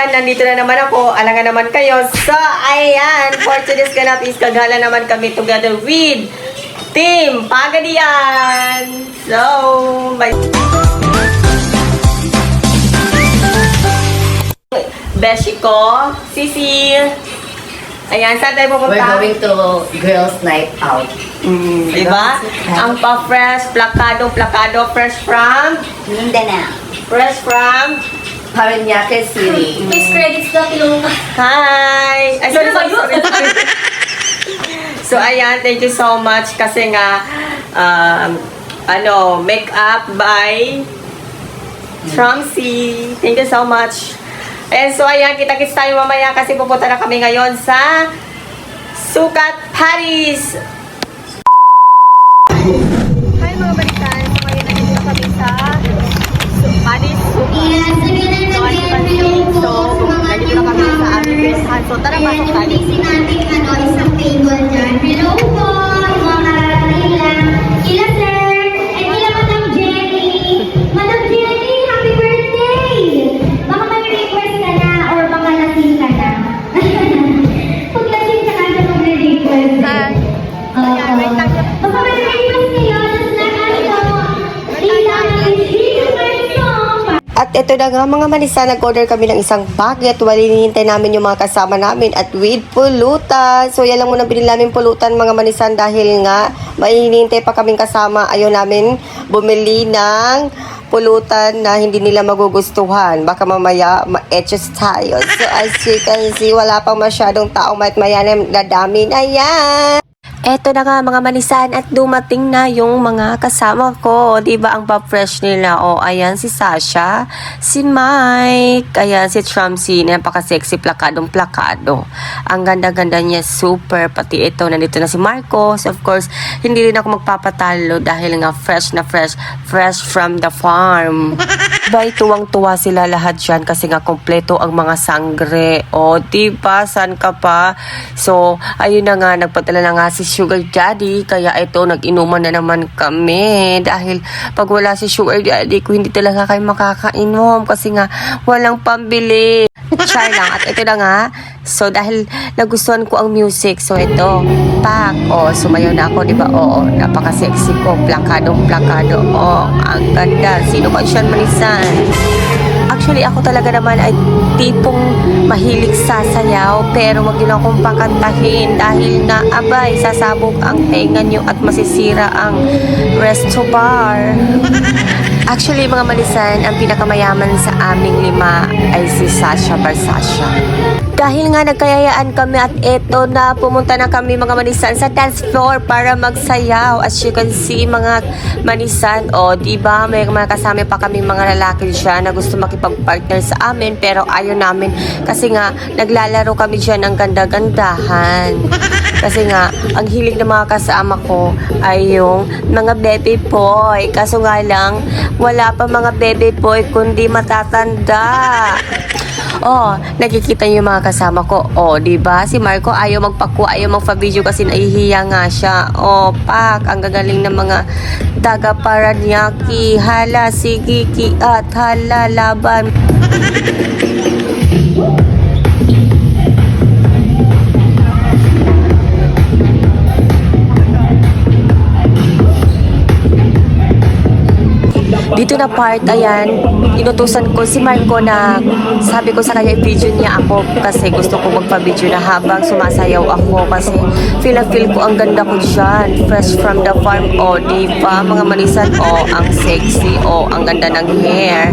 manisan, nandito na naman ako. Alangan naman kayo. So, ayan. For today's ganap is kagala naman kami together with Team Pagadian. So, may... Beshi ko, Sisi. Ayan, saan tayo pupunta? We're going to girls' night out. Diba? Ang pa-fresh, plakado, fresh from? Mindanao. Fresh from? Parañaque City. Please credits daw, Ilongga. Hi! Ay, sorry. So, ayan, thank you so much kasi nga, make-up by Trumsy. Thank you so much. And so, ayan, kita-kits tayo mamaya kasi pupunta na kami ngayon sa Sukat Paris. Hi mga balikan. So, ngayon nandito kami sa Paris Sukat. So, nandito na kami sa aming restaurant. So, tara pasok tayo. Isang table dyan. Hello po, mga kararating lang. Ila sir, and ila Madam Jenny. Madam Jenny, happy birthday! Baka may request ka na or baka lasing ka na. Pag lasing ka na, mag-request. Baka may request kayo, just let us know. Tita, request song. At ito na nga mga manisa, nag-order kami ng isang baget. Hinihintay namin yung mga kasama namin at with pulutan. So yan lang muna binili namin pulutan mga manisan dahil nga may hinihintay pa kaming kasama. Ayaw namin bumili ng pulutan na hindi nila magugustuhan. Baka mamaya ma-etches tayo. So as you can see, wala pang masyadong tao. Maya na dadami na yan. Eto na nga mga manisan at dumating na yung mga kasama ko. Diba ang pa-fresh nila? O, ayan si Sasha, si Mike, ayan si Trumsy, napaka-sexy, plakadong-plakado. Ang ganda-ganda niya, super. Pati ito, nandito na si Marcos. Of course, hindi rin ako magpapatalo dahil nga fresh from the farm. Diba, tuwang-tuwa sila lahat dyan kasi nga kompleto ang mga sangre. O, diba, saan ka pa? So, ayun na nga, nagpadala na nga si Sugar Daddy, kaya ito, nag-inuman na naman kami dahil pag wala si Sugar Daddy ko, hindi talaga kayo makakainom kasi nga walang pambili. Char lang. At ito na nga, so dahil nagustuhan ko ang music, so ito, pak, sumayaw na ako, diba? Oo, napaka-sexy ko, plakado, ang ganda. Sino ba siya manisan? Actually, ako talaga naman ay tipong mahilig sasayaw, pero wag yun akong pakantahin dahil nga, abay, sasabog ang tenga nyo at masisira ang resto bar. Actually, mga manisan, ang pinakamayaman sa aming lima ay si Sasha Barsasha. Dahil nga nagkayayaan kami at eto na, pumunta na kami mga manisan sa dance floor para magsayaw. As you can see mga manisan, diba, may mga kasama pa kami mga lalaki dyan na gusto makipag-partner sa amin pero ayaw namin kasi nga naglalaro kami dyan ng ganda-gandahan. Kasi nga, ang hilig ng mga kasama ko ay yung mga baby boy. Kaso nga lang, wala pa mga baby boy kundi matatanda. Nakikita niyo yung mga kasama ko. Diba? Si Marco ayaw magpakuha, ayaw magpa-video kasi nahihiya nga siya. Pak, ang gagaling ng mga taga Parañaque. Hala, sige, at hala, laban. Dito na part, ayan, inutusan ko si Marco na sabi ko sa kanya i-video niya ako kasi gusto ko magpa-video na habang sumasayaw ako kasi feel ko ang ganda ko dyan, fresh from the farm, diba mga manisan, ang sexy, ang ganda ng hair.